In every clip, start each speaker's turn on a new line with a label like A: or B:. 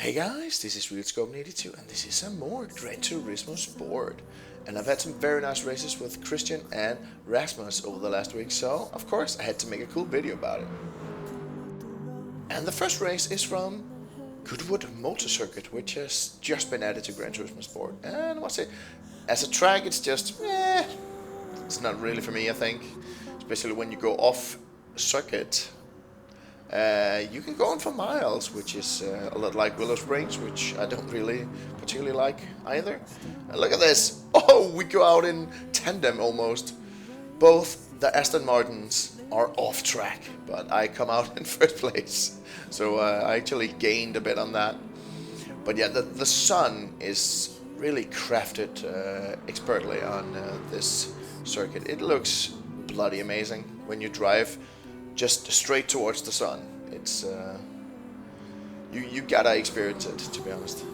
A: Hey guys, this is RealScope82 and this is some more Gran Turismo Sport. And I've had some very nice races with Christian and Rasmus over the last week, so of course I had to make a cool video about it. And the first race is from Goodwood Motor Circuit, which has just been added to Gran Turismo Sport. And what's it? As a track, it's just, it's not really for me, I think. Especially when you go off circuit. You can go on for miles, which is a lot like Willow Springs, which I don't really particularly like either. And look at this! Oh, we go out in tandem almost. Both the Aston Martins are off track, but I come out in first place. So I actually gained a bit on that. But yeah, the sun is really crafted expertly on this circuit. It looks bloody amazing when you drive just straight towards the sun. It's you gotta experience it, to be honest.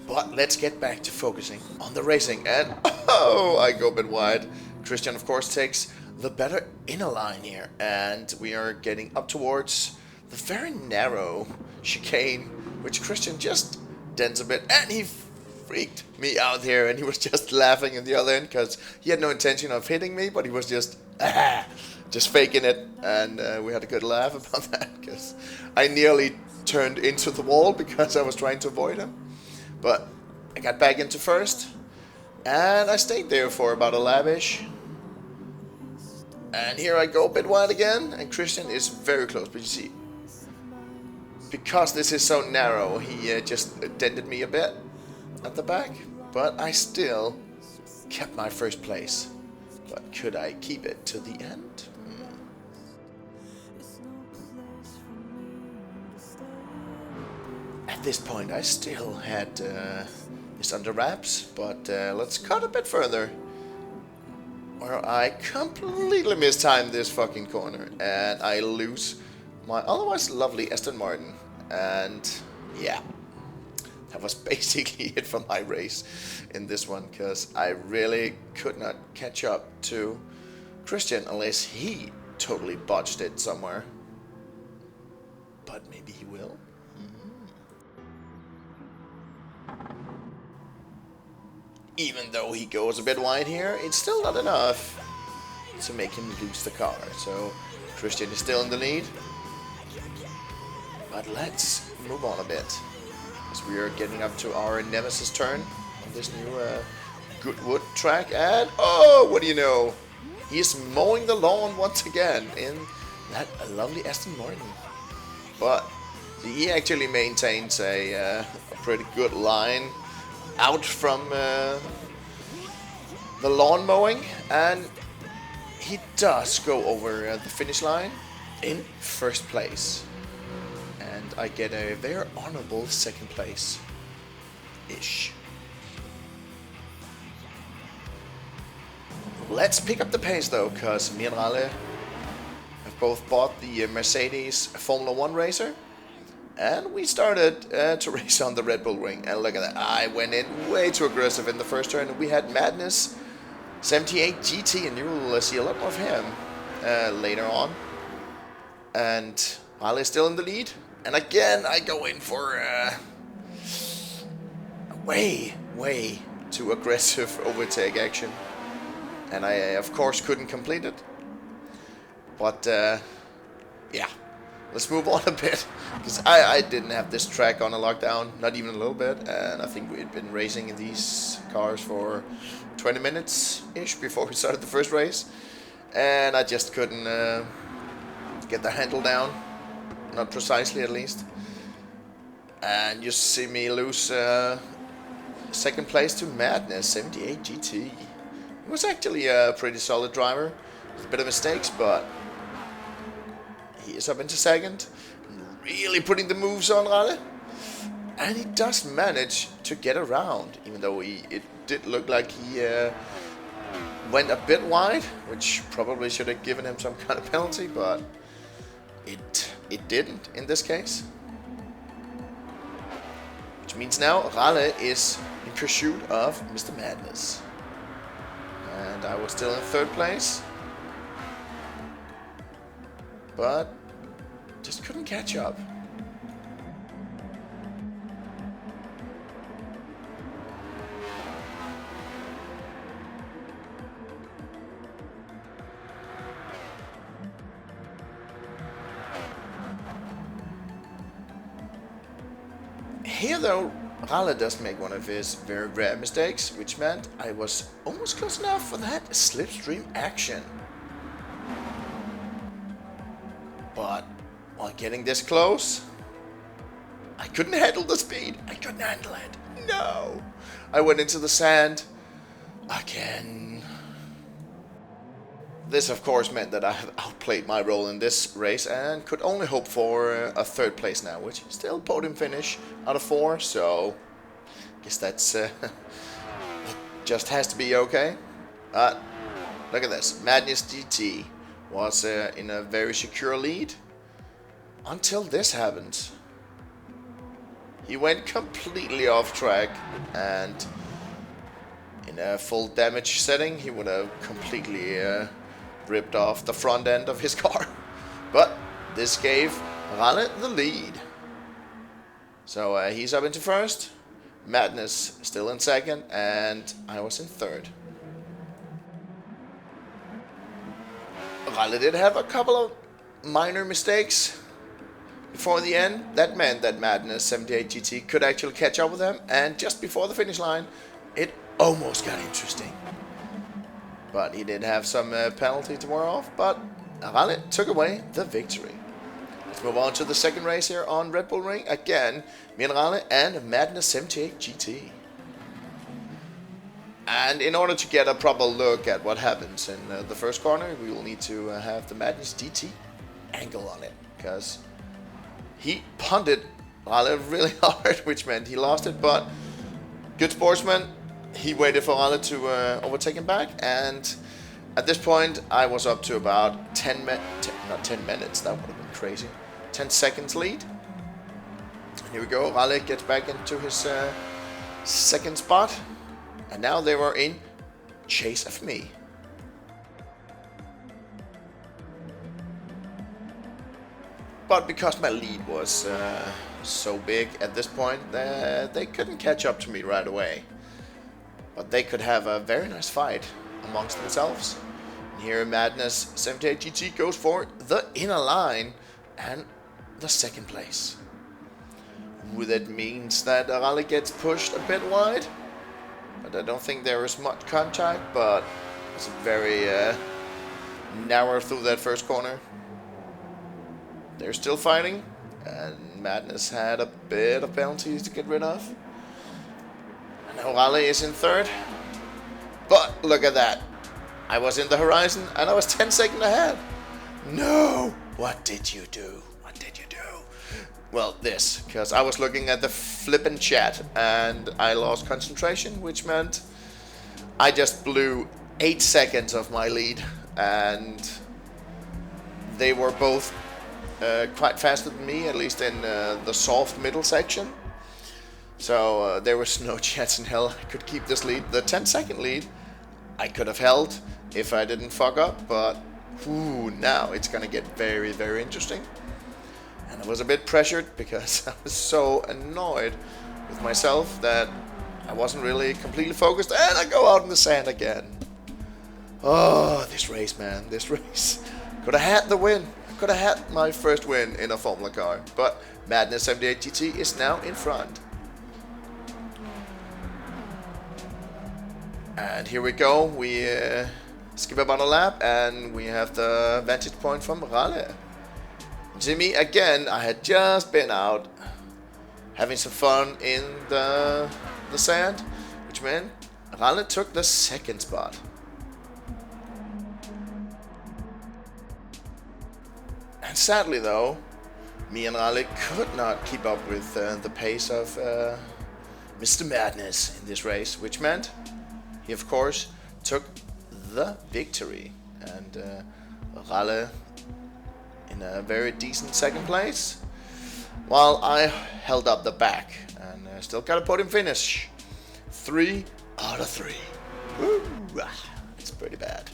A: But let's get back to focusing on the racing, and oh, I go a bit wide. Christian, of course, takes the better inner line here, and we are getting up towards the very narrow chicane, which Christian just dents a bit, and he freaked me out here, and he was just laughing in the other end because he had no intention of hitting me, but he was just faking it, and we had a good laugh about that because I nearly turned into the wall because I was trying to avoid him. But I got back into first, and I stayed there for about a lap-ish. And here I go a bit wide again, and Christian is very close, but you see, because this is so narrow, he just dented me a bit at the back, but I still kept my first place. But could I keep it to the end? At this point I still had this under wraps, but let's cut a bit further, where I completely mistimed this fucking corner and I lose my otherwise lovely Aston Martin. And yeah, that was basically it for my race in this one, because I really could not catch up to Christian unless he totally botched it somewhere. But maybe he will. Even though he goes a bit wide here, it's still not enough to make him lose the car. So Christian is still in the lead. But let's move on a bit, as we are getting up to our nemesis turn on this new Goodwood track. And oh, what do you know? He's mowing the lawn once again in that lovely Aston Martin. But he actually maintains a pretty good line out from the lawn mowing, and he does go over the finish line in first place. And I get a very honorable second place-ish. Let's pick up the pace though, because me and Rale have both bought the Mercedes Formula 1 racer. And we started to race on the Red Bull Ring. And look at that, I went in way too aggressive in the first turn. We had Madness 78 GT, and you will see a lot more of him later on. And Rale is still in the lead. And again, I go in for way too aggressive overtake action. And I, of course, couldn't complete it. But, yeah. Let's move on a bit, because I didn't have this track on a lockdown, not even a little bit. And I think we had been racing in these cars for 20 minutes-ish before we started the first race. And I just couldn't get the handle down. Not precisely, at least. And you see me lose second place to Madness 78 GT. He was actually a pretty solid driver, with a bit of mistakes, but he is up into second, really putting the moves on Rale. And he does manage to get around, even though it did look like he went a bit wide, which probably should have given him some kind of penalty, but it didn't in this case. Which means now Rale is in pursuit of Mr. Madness. And I was still in third place. But just couldn't catch up. Here though, Rale does make one of his very rare mistakes, which meant I was almost close enough for that slipstream action. But while getting this close, I couldn't handle the speed. I couldn't handle it. No! I went into the sand again. This of course meant that I have outplayed my role in this race and could only hope for a third place now, which is still podium finish out of 4, so I guess that's it just has to be okay. Look at this, Madness GT was in a very secure lead until this happened. He went completely off track, and in a full damage setting he would have completely ripped off the front end of his car. But this gave Rale the lead. So he's up into first, Madness still in second, and I was in third. Rale did have a couple of minor mistakes before the end. That meant that Madness 78 GT could actually catch up with him, and just before the finish line it almost got interesting. But he did have some penalty to wear off, but Rale took away the victory. Let's move on to the second race here on Red Bull Ring. Again, me and Rale and Madness 78 GT. And in order to get a proper look at what happens in the first corner, we will need to have the Madness GT angle on it, because he punted Rale really hard, which meant he lost it, but good sportsman. He waited for Rale to overtake him back, and at this point I was up to about not 10 minutes, that would have been crazy, 10 seconds lead. Here we go, Rale gets back into his second spot, and now they were in chase of me. But because my lead was so big at this point, they couldn't catch up to me right away. But they could have a very nice fight amongst themselves. And here Madness 78 GT goes for the inner line and the second place. That means that Rale gets pushed a bit wide. But I don't think there is much contact, but it's very narrow through that first corner. They're still fighting, and Madness had a bit of penalties to get rid of. Now Rale is in third, but look at that. I was in the horizon and I was 10 seconds ahead. No! What did you do? What did you do? Well, this, because I was looking at the flippin' chat and I lost concentration, which meant I just blew 8 seconds of my lead, and they were both quite faster than me, at least in the soft middle section. So there was no chance in hell I could keep this lead. The 10-second lead I could have held if I didn't fuck up, but now it's gonna get very, very interesting. And I was a bit pressured because I was so annoyed with myself that I wasn't really completely focused, and I go out in the sand again. Oh, this race, man, this race. Could have had the win. I could have had my first win in a Formula car, but Madness 78 GT is now in front. And here we go, we skip about a lap and we have the vantage point from Rale. To me, again, I had just been out having some fun in the sand, which meant Rale took the second spot. And sadly though, me and Rale could not keep up with the pace of Mr. Madness in this race, which meant he of course took the victory, and Rale in a very decent second place, while I held up the back and still got a podium finish. 3 out of 3. Woo! It's pretty bad.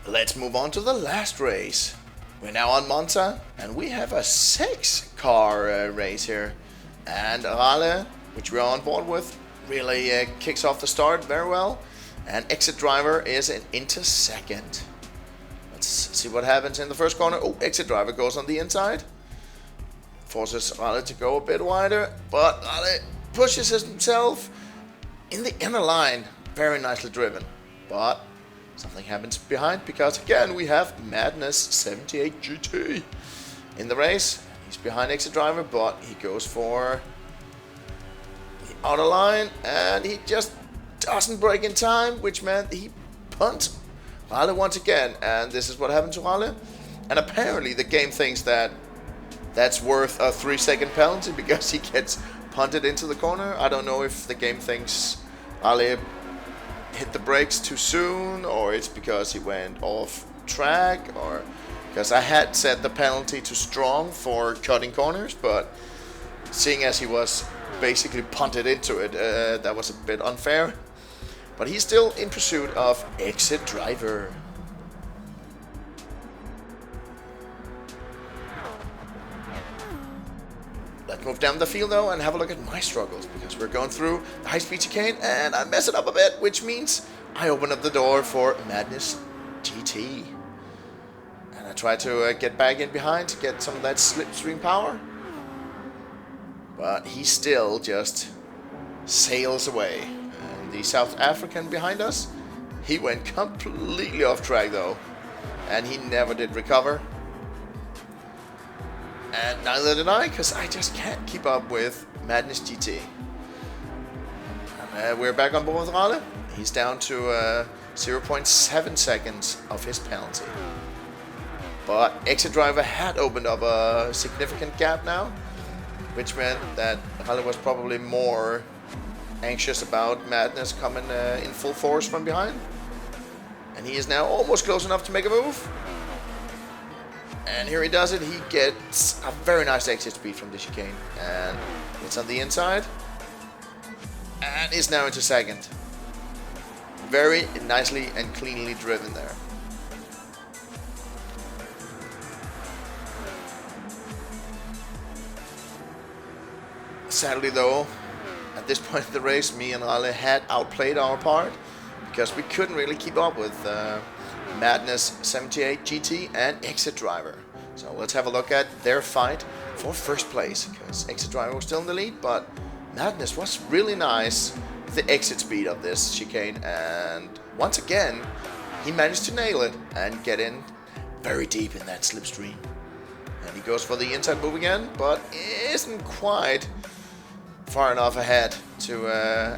A: Let's move on to the last race. We're now on Monza, and we have a 6-car race here. And Rale, which we're on board with, really kicks off the start very well. And Exit Driver is into second. Let's see what happens in the first corner. Oh, Exit Driver goes on the inside. Forces Rale to go a bit wider, but Rale pushes himself in the inner line. Very nicely driven. But something happens behind, because again we have Madness 78 GT in the race. He's behind Exit Driver, but he goes for the outer line, and he just doesn't break in time, which meant he punts Rale once again. And this is what happened to Rale. And apparently the game thinks that that's worth a 3-second penalty because he gets punted into the corner. I don't know if the game thinks Rale hit the brakes too soon, or it's because he went off track, or because I had set the penalty to strong for cutting corners, but seeing as he was basically punted into it, that was a bit unfair. But he's still in pursuit of Exit Driver. Let's move down the field though and have a look at my struggles, because we're going through the high-speed chicane and I mess it up a bit, which means I open up the door for Madness GT. And I try to get back in behind to get some of that slipstream power. But he still just sails away. And the South African behind us, he went completely off track though. And he never did recover. And neither did I, because I just can't keep up with Madness GT. We're back on board with Rale. He's down to 0.7 seconds of his penalty. But Exit Driver had opened up a significant gap now, which meant that Rale was probably more anxious about Madness coming in full force from behind. And he is now almost close enough to make a move. And here he does it. He gets a very nice exit speed from the chicane. And it's on the inside. And is now into second. Very nicely and cleanly driven there. Sadly though, at this point in the race, me and Rale had outplayed our part, because we couldn't really keep up with Madness 78 GT and Exit Driver. So let's have a look at their fight for first place, because Exit Driver was still in the lead, but Madness was really nice with the exit speed of this chicane, and once again he managed to nail it and get in very deep in that slipstream. And he goes for the inside move again, but isn't quite far enough ahead to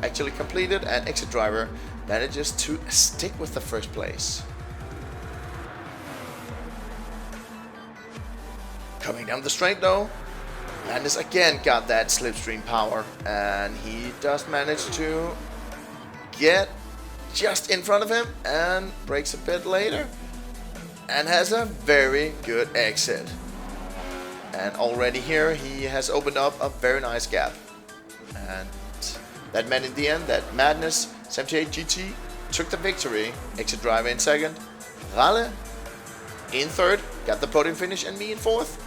A: actually complete it, and Exit Driver manages to stick with the first place. Coming down the straight though, Madness again got that slipstream power, and he does manage to get just in front of him and brakes a bit later and has a very good exit. And already here he has opened up a very nice gap, and that meant in the end that Madness 78 GT took the victory. Exit Driver in second, Rale in third, got the podium finish, and me in fourth.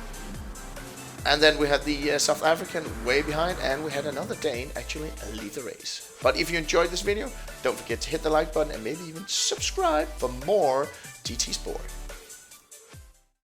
A: And then we had the South African way behind, and we had another Dane actually lead the race. But if you enjoyed this video, don't forget to hit the like button and maybe even subscribe for more GT Sport.